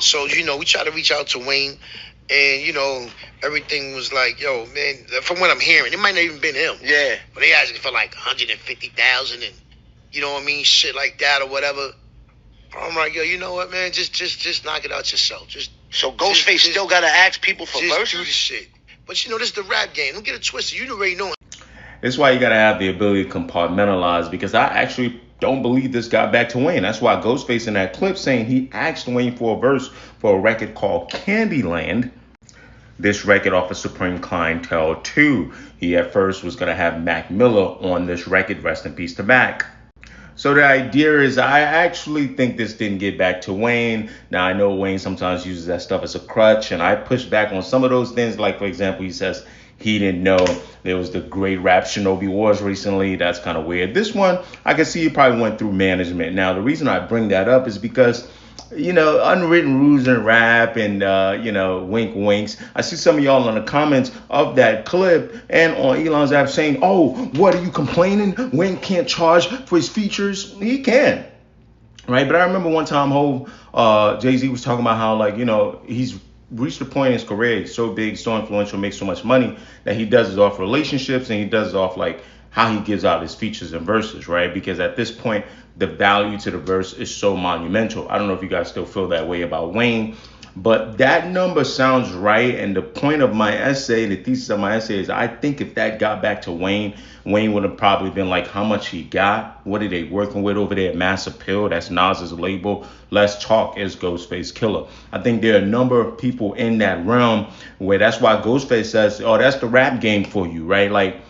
So, we tried to reach out to Wayne, and, everything was like, yo, man, from what I'm hearing, it might not even been him. Yeah. But they asked for like 150,000 and, you know what I mean, shit like that or whatever. I'm like, yo, you know what, man, just knock it out yourself. So Ghostface still got to ask people for just verses? do the shit. But, this is the rap game. Don't get it twisted. You already know. That's why you got to have the ability to compartmentalize, because I actually don't believe this got back to Wayne. That's why Ghostface in that clip saying he asked Wayne for a verse for a record called Candyland. This record off of Supreme Clientele 2. He at first was going to have Mac Miller on this record, rest in peace to Mac. So the idea is, I actually think this didn't get back to Wayne. Now, I know Wayne sometimes uses that stuff as a crutch, and I push back on some of those things. Like, for example, he says he didn't know there was the great rap Shinobi Wars recently. That's kind of weird. This one, I can see he probably went through management. Now, the reason I bring that up is because, unwritten rules in rap and, wink winks. I see some of y'all in the comments of that clip and on Elon's app saying, oh, what are you complaining? Wayne can't charge for his features. He can, right? But I remember one time Jay-Z was talking about how, he's reached a point in his career, he's so big, so influential, makes so much money that he does it off relationships and he does it off how he gives out his features and verses, right? Because at this point, the value to the verse is so monumental. I don't know if you guys still feel that way about Wayne, but that number sounds right. And the point of my essay, the thesis of my essay is, I think if that got back to Wayne, Wayne would have probably been like, how much he got? What are they working with over there at Mass Appeal? That's Nas's label. Let's Talk is Ghostface Killah. I think there are a number of people in that realm where that's why Ghostface says, oh, that's the rap game for you, right? Like,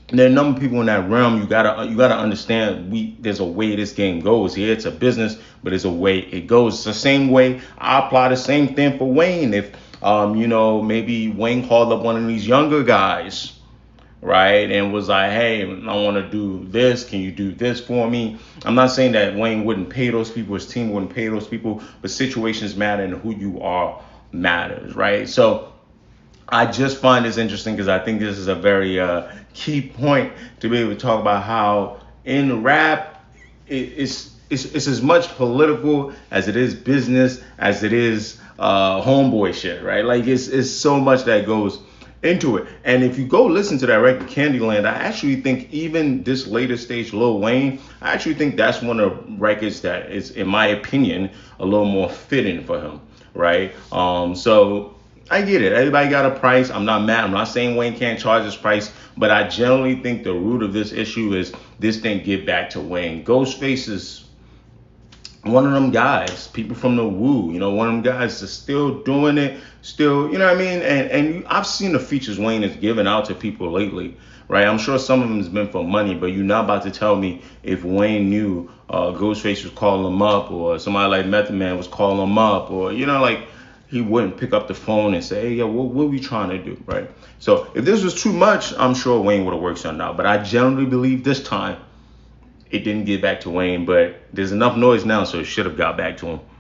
there are a number of people in that realm. You gotta understand, there's a way this game goes here. It's a business, but there's a way it goes. It's the same way I apply the same thing for Wayne. If maybe Wayne called up one of these younger guys, right, and was like, hey, I want to do this. Can you do this for me? I'm not saying that Wayne wouldn't pay those people, his team wouldn't pay those people, but situations matter and who you are matters, right? So I just find this interesting because I think this is a very key point to be able to talk about how in rap it's as much political as it is business, as it is homeboy shit, right? Like it's so much that goes into it. And if you go listen to that record Candyland, I actually think even this later stage Lil Wayne, I actually think that's one of the records that is, in my opinion, a little more fitting for him, right? So I get it. Everybody got a price. I'm not mad. I'm not saying Wayne can't charge his price, but I generally think the root of this issue is this didn't get back to Wayne. Ghostface is one of them guys, people from the Woo, one of them guys that's still doing it, still, you know what I mean? And I've seen the features Wayne has given out to people lately, right? I'm sure some of them has been for money, but you're not about to tell me if Wayne knew Ghostface was calling him up, or somebody like Method Man was calling him up, or, he wouldn't pick up the phone and say, hey, yo, what are we trying to do, right? So if this was too much, I'm sure Wayne would have worked something out. But I generally believe this time it didn't get back to Wayne, but there's enough noise now, so it should have got back to him.